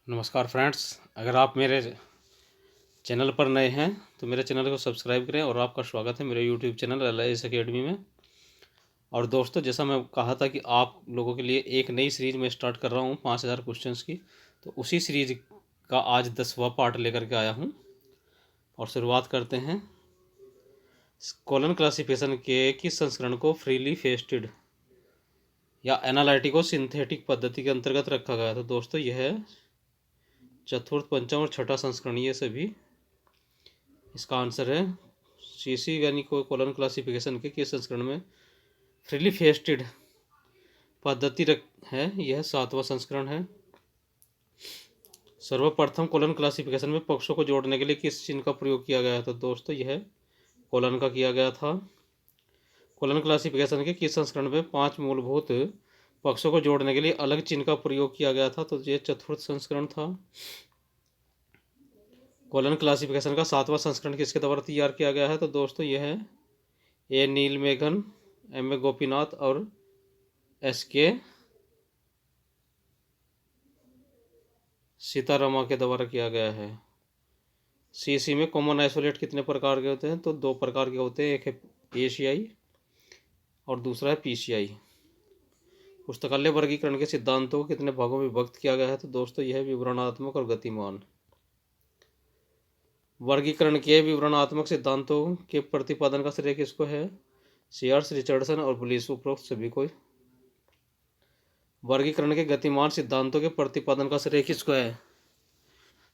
नमस्कार फ्रेंड्स, अगर आप मेरे चैनल पर नए हैं तो मेरे चैनल को सब्सक्राइब करें और आपका स्वागत है मेरे यूट्यूब चैनल LIS अकेडमी में। और दोस्तों, जैसा मैं कहा था कि आप लोगों के लिए एक नई सीरीज़ में स्टार्ट कर रहा हूँ 5000 क्वेश्चंस की, तो उसी सीरीज का आज 10वां पार्ट लेकर के आया हूँ। और शुरुआत करते हैं। कॉलन क्लासिफिकेशन के किस संस्करण को फ्रीली फेस्टेड या एनालिटिको सिंथेटिक पद्धति के अंतर्गत रखा गया? तो दोस्तों, यह है चतुर्थ, पंचम और छठा संस्करण, ये सभी इसका आंसर है CC यानी कोलन क्लासिफिकेशन के किस संस्करण में फ्रीली फेस्टेड पद्धति है? यह 7वां संस्करण है। सर्वप्रथम कोलन क्लासिफिकेशन में पक्षों को जोड़ने के लिए किस चिन्ह का प्रयोग किया गया? तो दोस्तों, यह कोलन का किया गया था। कोलन क्लासिफिकेशन के किस संस्करण में 5 मूलभूत पक्षों को जोड़ने के लिए अलग चिन्ह का प्रयोग किया गया था? तो यह चतुर्थ संस्करण था। कोलन क्लासिफिकेशन का 7वां संस्करण किसके द्वारा तैयार किया गया है? तो दोस्तों, यह है A नीलमेघन, M A गोपीनाथ और SK सीतारमा के द्वारा किया गया है। CC में कॉमन आइसोलेट कितने प्रकार के होते हैं? तो 2 प्रकार के होते हैं, एक है ACI और दूसरा है PCI। पुस्तकालय वर्गीकरण के सिद्धांतों को कितने भागों में विभक्त किया गया है? तो दोस्तों, यह है विवरणात्मक और गतिमान। वर्गीकरण के विवरणात्मक सिद्धांतों के प्रतिपादन का श्रेय किसको है? सीयर्स, रिचर्डसन और ब्लिस, उपरोक्त सभी को। वर्गीकरण के गतिमान सिद्धांतों के प्रतिपादन का श्रेय किसको है?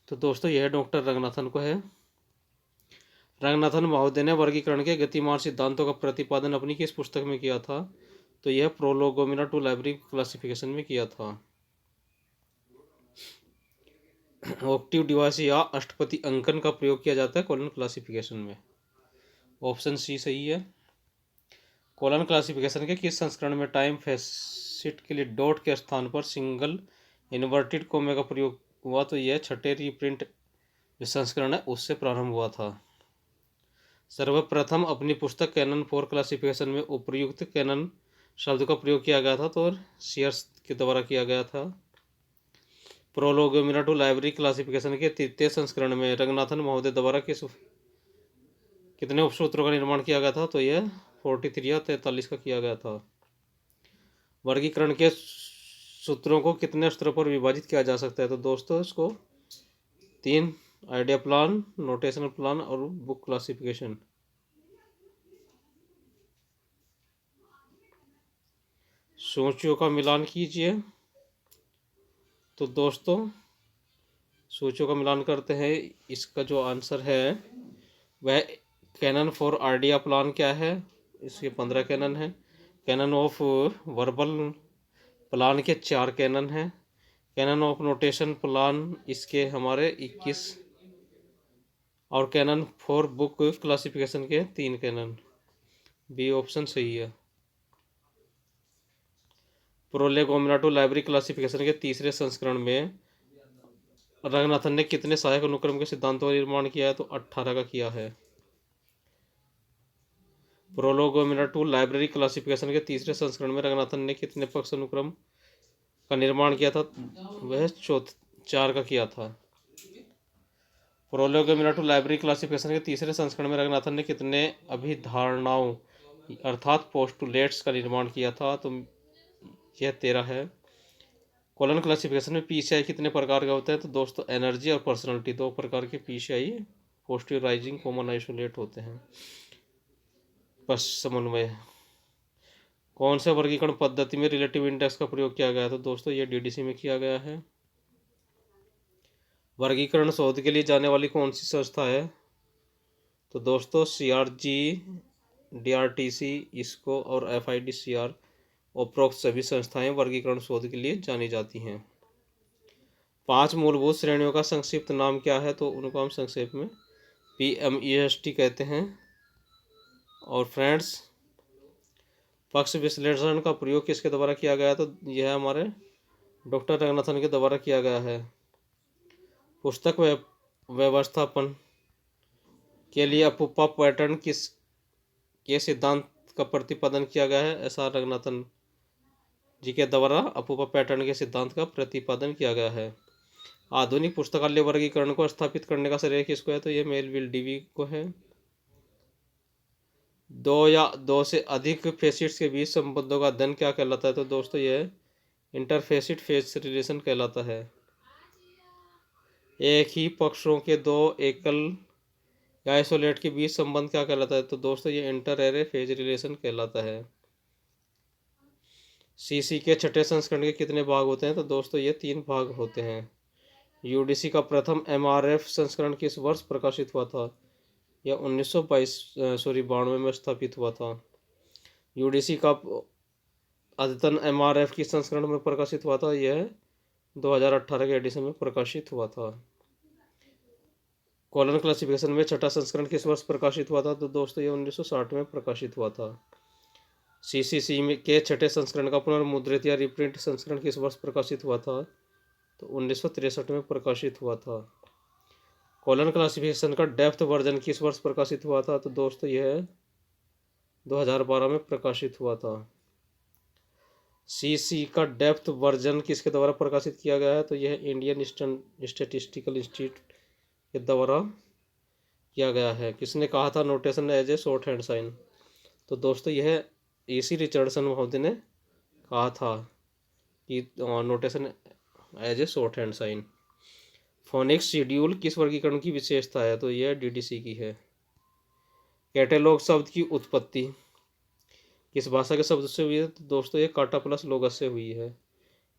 तो दोस्तों, यह डॉक्टर रंगनाथन को है। रंगनाथन महोदय ने वर्गीकरण के गतिमान सिद्धांतों का प्रतिपादन अपनी किस पुस्तक में किया था? तो यह प्रोलोगोमिना टू लाइब्रेरी क्लासिफिकेशन में किया था। ऑक्टिव डिवाइस या अष्टपदी अंकन का प्रयोग किया जाता है कोलन क्लासिफिकेशन में। ऑप्शन सी सही है। कोलन क्लासिफिकेशन के किस संस्करण में टाइम फेसिट के लिए डॉट के स्थान पर सिंगल इन्वर्टेड कोमे का प्रयोग हुआ? तो यह छठे रीप्रिंट संस्करण है, उससे प्रारंभ हुआ था। सर्वप्रथम अपनी पुस्तक कैनन फॉर क्लासिफिकेशन में उपयुक्त कैनन शब्द का प्रयोग किया गया था, तो सीयर्स के द्वारा किया गया था। प्रोलोगोमिना टू लाइब्रेरी क्लासिफिकेशन के तृतीय संस्करण में रंगनाथन महोदय द्वारा कितने उपसूत्रों का निर्माण किया गया था? तो यह 43 या 43 का किया गया था। वर्गीकरण के सूत्रों को कितने स्तरों पर विभाजित किया जा सकता है? तो दोस्तों, इसको 3: आइडिया प्लान, नोटेशनल प्लान और बुक क्लासिफिकेशन। सूचियों का मिलान कीजिए। तो दोस्तों, सूचियों का मिलान करते हैं। इसका जो आंसर है वह कैनन फॉर आइडिया प्लान क्या है? इसके 15 कैनन हैं। कैनन ऑफ वर्बल प्लान के 4 कैनन हैं। कैनन ऑफ नोटेशन प्लान इसके हमारे 21 और कैनन फॉर बुक क्लासिफिकेशन के 3 कैनन। बी ऑप्शन सही है। प्रोलेगोमिना टू लाइब्रेरी क्लासिफिकेशन के तीसरे संस्करण में रंगनाथन ने कितने सहायक अनुक्रम के सिद्धांतों का निर्माण किया है? तो 18 का किया है। प्रोलोगोमिना टू लाइब्रेरी क्लासिफिकेशन के तीसरे संस्करण में रंगनाथन ने कितने पक्ष अनुक्रम का निर्माण किया था? वह 4 का किया था। प्रोलोगोमिना टू लाइब्रेरी क्लासिफिकेशन के तीसरे संस्करण में रंगनाथन ने कितने अभिधारणाओं अर्थात पोस्टुलेट्स का निर्माण किया था? तो यह 13 है। कोलन क्लासिफिकेशन में PCI कितने प्रकार का होता है? तो दोस्तों, एनर्जी और पर्सनालिटी 2 प्रकार के PCI पोस्टराइजिंग कॉमन आइसोलेट होते हैं। बस समन्वय। कौन से वर्गीकरण पद्धति में रिलेटिव इंडेक्स का प्रयोग किया गया? तो दोस्तों, ये DDC में किया गया है। वर्गीकरण शोध के लिए जाने वाली कौन सी संस्था है? तो दोस्तों, CRG, DRTC, ISCO और FIDCR उपरोक्त सभी संस्थाएं वर्गीकरण शोध के लिए जानी जाती हैं। 5 मूलभूत श्रेणियों का संक्षिप्त नाम क्या है? तो उनको हम संक्षेप में PMEST कहते हैं। और फ्रेंड्स, पक्ष विश्लेषण का प्रयोग किसके द्वारा किया गया? तो यह हमारे डॉक्टर रंगनाथन के द्वारा किया गया है। पुस्तक व्यवस्थापन के लिए अपूपा पैटर्न किस के सिद्धांत का प्रतिपादन किया गया है? SR रंगनाथन जी के द्वारा अपूपा पैटर्न के सिद्धांत का प्रतिपादन किया गया है। आधुनिक पुस्तकालय वर्गीकरण को स्थापित करने का श्रेय किसको है? तो ये मेलविल डीवी को है। दो या दो से अधिक फेसिट्स के बीच संबंधों का अध्ययन क्या कहलाता है? तो दोस्तों ये इंटरफेसिट फेस रिलेशन कहलाता है। एक ही पक्षों के दो एकल या आइसोलेट के बीच संबंध क्या कहलाता है? तो दोस्तों ये इंटर एरे फेज रिलेशन कहलाता है। सीसी के छठे संस्करण के कितने भाग होते हैं? तो दोस्तों ये 3 भाग होते हैं। यूडीसी का प्रथम एमआरएफ संस्करण किस वर्ष प्रकाशित हुआ था? यह 1992 में स्थापित हुआ था। यूडीसी का अद्यतन एमआरएफ किस संस्करण में प्रकाशित हुआ था? यह 2018 के एडिशन में प्रकाशित हुआ था। कॉलन क्लासिफिकेशन में छठा संस्करण किस वर्ष प्रकाशित हुआ था? तो दोस्तों ये 1960 में प्रकाशित हुआ था। सीसीसी में के छठे संस्करण का पुनर्मुद्रित या रिप्रिंट संस्करण किस वर्ष प्रकाशित हुआ था? तो 1963 में प्रकाशित हुआ था। कॉलन क्लासिफिकेशन का डेप्थ वर्जन किस वर्ष प्रकाशित हुआ था? तो दोस्तों यह 2012 में प्रकाशित हुआ था। सीसी का डेप्थ वर्जन किसके द्वारा प्रकाशित किया गया है? तो यह इंडियन स्टैटिस्टिकल इंस्टीट्यूट के द्वारा किया गया है। किसने कहा था notation as a shorthand sign? तो दोस्तों यह ईसी रिचर्डसन महोदय ने कहा था कि notation as a shorthand sign. Phonics schedule किस वर्गीकरण की विशेषता है? तो यह डीडीसी की है। कैटेलॉग शब्द की उत्पत्ति किस भाषा के शब्द से हुई है? तो दोस्तों ये काटा प्लस लोगस से हुई है।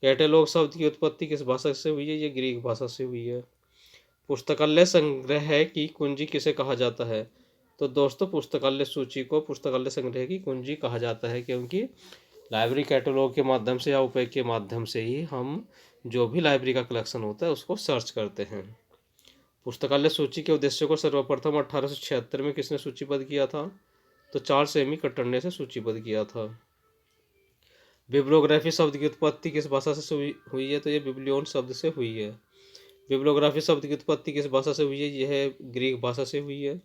कैटेलॉग शब्द की उत्पत्ति किस भाषा से हुई है? ये ग्रीक भाषा से हुई है। पुस्तकालय संग्रह की कुंजी किसे कहा जाता है? तो दोस्तों पुस्तकालय सूची को पुस्तकालय संग्रह की कुंजी कहा जाता है, क्योंकि लाइब्रेरी कैटलॉग के माध्यम से या उपयोग के माध्यम से ही हम जो भी लाइब्रेरी का कलेक्शन होता है उसको सर्च करते हैं। पुस्तकालय सूची के उद्देश्य को सर्वप्रथम 1876 में किसने सूचीबद्ध किया था? तो चार्ल्स सेमी कटर ने से सूचीबद्ध किया था। बिब्लियोग्राफी शब्द की उत्पत्ति किस भाषा से हुई है? तो ये बिब्लियोन शब्द से हुई है। बिब्लियोग्राफी शब्द की उत्पत्ति किस भाषा से हुई है? यह ग्रीक भाषा से हुई है।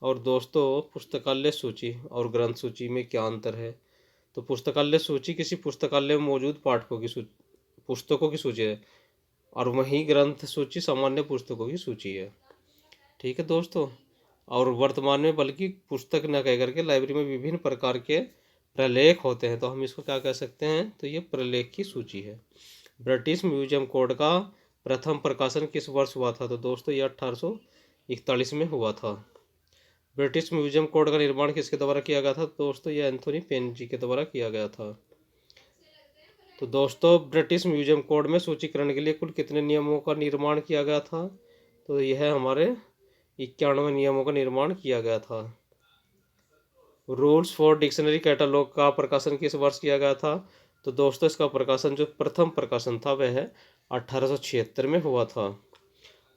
और दोस्तों पुस्तकालय सूची और ग्रंथ सूची में क्या अंतर है? तो पुस्तकालय सूची किसी पुस्तकालय में मौजूद पाठकों की पुस्तकों की सूची है, और वहीं ग्रंथ सूची सामान्य पुस्तकों की सूची है। ठीक है दोस्तों। और वर्तमान में बल्कि पुस्तक न कह करके लाइब्रेरी में विभिन्न प्रकार के प्रलेख होते हैं, तो हम इसको क्या कह सकते हैं? तो ये प्रलेख की सूची है। ब्रिटिश म्यूजियम कोड का प्रथम प्रकाशन किस वर्ष हुआ था? तो दोस्तों ये 1841 में हुआ था। ब्रिटिश म्यूजियम कोड का निर्माण किसके द्वारा किया गया था? दोस्तों ये एंथोनी पेन जी के द्वारा किया गया था। तो दोस्तों ब्रिटिश म्यूजियम कोड में सूचीकरण के लिए कुल कितने नियमों का निर्माण किया गया था? तो यह हमारे 91 नियमों का निर्माण किया गया था। रूल्स फॉर डिक्शनरी कैटलॉग का प्रकाशन किस वर्ष किया गया था? तो दोस्तों इसका प्रकाशन जो प्रथम प्रकाशन था वह 1876 में हुआ था।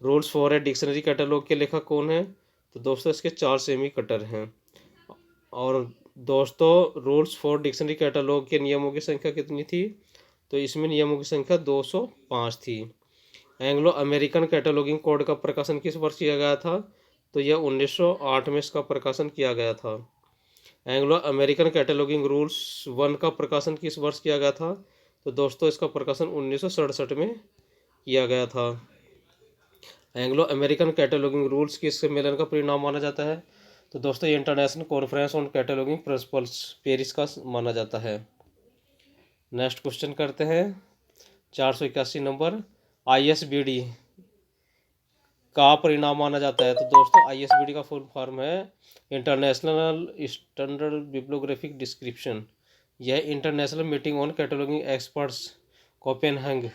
Rules for a dictionary catalogue के लेखक कौन है? तो दोस्तों इसके चार्ल्स सेमी कटर हैं। और दोस्तों रूल्स फॉर डिक्शनरी कैटलॉग के नियमों की संख्या कितनी थी? तो इसमें नियमों की संख्या 205 थी। एंग्लो अमेरिकन कैटलॉगिंग कोड का प्रकाशन किस वर्ष किया गया था? तो यह 1908 में इसका प्रकाशन किया गया था। एंग्लो अमेरिकन कैटलॉगिंग रूल्स 1 का प्रकाशन किस वर्ष किया गया था? तो दोस्तों इसका प्रकाशन 1967 में किया गया था। एंग्लो अमेरिकन कैटलॉगिंग रूल्स किस सम्मेलन का परिणाम माना जाता है? तो दोस्तों ये international conference on cataloguing principles Paris का माना जाता है। नेक्स्ट क्वेश्चन करते हैं 481 नंबर। ISBD का परिणाम माना जाता है? तो दोस्तों ISBD का फुल फॉर्म है इंटरनेशनल स्टैंडर्ड बिब्लियोग्राफिक डिस्क्रिप्शन। यह international meeting on cataloguing experts Copenhagen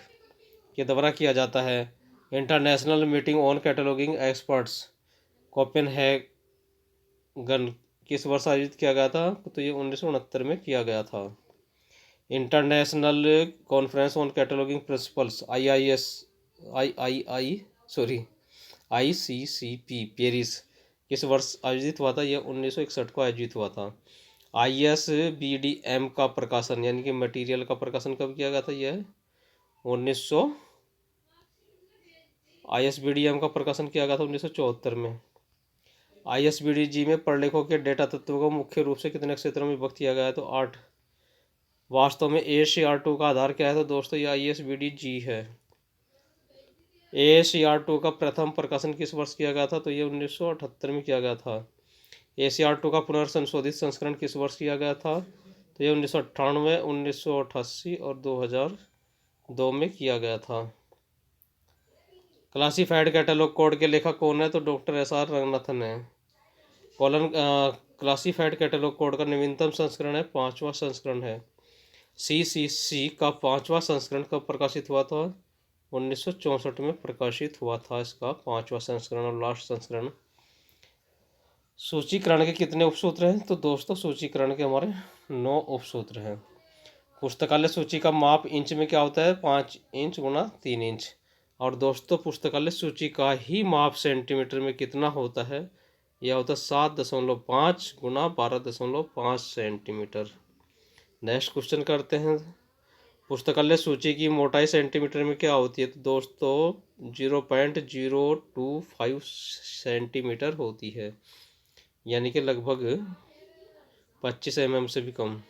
के द्वारा किया जाता है। International meeting on cataloguing experts Copenhagen किस वर्ष आयोजित किया गया था? तो ये 1969 में किया गया था। International conference on cataloguing principles ICCP Paris किस वर्ष आयोजित हुआ था? यह 1961 को आयोजित हुआ था। ISBDM का प्रकाशन यानी कि मटेरियल का प्रकाशन कब किया गया था? यह 1900 ISBDM का प्रकाशन किया गया था 1974 में। ISBD में प्रलेखों के डेटा तत्वों को मुख्य रूप से कितने क्षेत्रों में विभक्त किया गया है? तो 8। वास्तव में ACR2 का आधार क्या है? तो दोस्तों ये ISBD है। ACR2 का प्रथम प्रकाशन किस वर्ष किया गया था? तो ये 1978 में किया गया था। ACR2 का पुनर्संशोधित संस्करण किस वर्ष किया गया था? तो ये 1998, 1988 और 2002 में किया गया था। क्लासिफाइड कैटलॉग कोड के लेखक कौन है? तो डॉक्टर SR रंगनाथन है। क्लासिफाइड कैटलॉग कोड का नवीनतम संस्करण है, 5वां संस्करण है। CCC का 5वां संस्करण कब प्रकाशित हुआ था? 1964 में प्रकाशित हुआ था इसका 5वां संस्करण और लास्ट संस्करण। सूचीकरण के कितने उपसूत्र हैं? तो दोस्तों सूचीकरण के हमारे 9 उपसूत्र हैं। पुस्तकालय सूची का माप इंच में क्या होता है? 5 इंच गुना 3 इंच। और दोस्तों पुस्तकालय सूची का ही माप सेंटीमीटर में कितना होता है? यह होता है 7.5 गुना 12.5 सेंटीमीटर। नेक्स्ट क्वेश्चन करते हैं। पुस्तकालय सूची की मोटाई सेंटीमीटर में क्या होती है? तो दोस्तों 0.025 सेंटीमीटर होती है, यानी कि लगभग 25 mm से भी कम।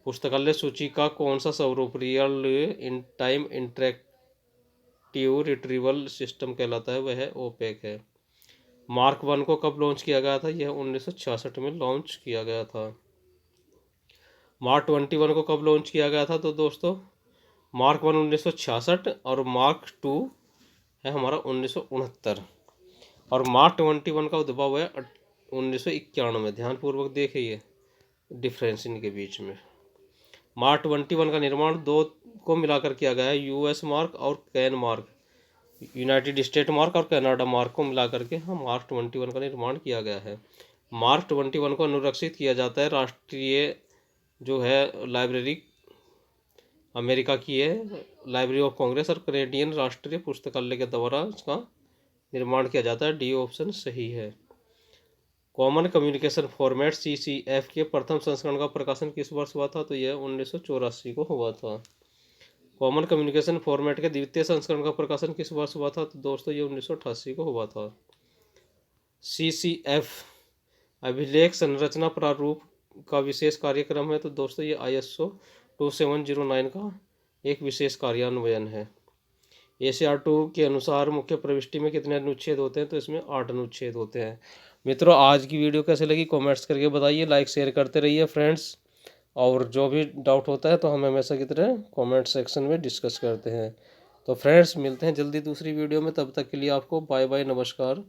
पुस्तकालय सूची का कौन सा स्वरूप real in time interactive retrieval system कहलाता है? वह ओपेक है। मार्क 1 को कब लॉन्च किया गया था? यह 1966 में लॉन्च किया गया था। मार्क 21 को कब लॉन्च किया गया था? तो दोस्तों मार्क 1 1966 और मार्क 2 है हमारा 1969। और मार्क 21 का उद्भव है 1991 में। ध्यानपूर्वक देखिए डिफरेंस इनके बीच में। मार्क 21 का निर्माण 2 को मिलाकर किया गया है, US मार्क और can mark, United state mark और कनाडा मार्क को मिलाकर के मार्क 21 का निर्माण किया गया है। मार्क 21 को अनुरक्षित किया जाता है राष्ट्रीय जो है लाइब्रेरी अमेरिका की है, लाइब्रेरी ऑफ कांग्रेस और कैनेडियन राष्ट्रीय पुस्तकालय के द्वारा इसका निर्माण किया जाता है। डी ऑप्शन सही है। कॉमन कम्युनिकेशन फॉर्मेट CCF के प्रथम संस्करण का प्रकाशन किस वर्ष हुआ था? तो यह 1984 को हुआ था। कॉमन कम्युनिकेशन फॉर्मेट के द्वितीय संस्करण का प्रकाशन किस वर्ष हुआ था? तो दोस्तों ये 1988 को हुआ था। CCF अभिलेख संरचना प्रारूप का विशेष कार्यक्रम है। तो दोस्तों ये ISO 2709 का एक विशेष कार्यान्वयन है। ACR2 के अनुसार मुख्य प्रविष्टि में कितने अनुच्छेद होते हैं? तो इसमें 8 अनुच्छेद होते हैं। मित्रों आज की वीडियो कैसे लगी कमेंट्स करके बताइए, लाइक शेयर करते रहिए फ्रेंड्स। और जो भी डाउट होता है तो हम हमेशा की तरह कमेंट सेक्शन में डिस्कस करते हैं। तो फ्रेंड्स मिलते हैं जल्दी दूसरी वीडियो में, तब तक के लिए आपको बाय बाय, नमस्कार।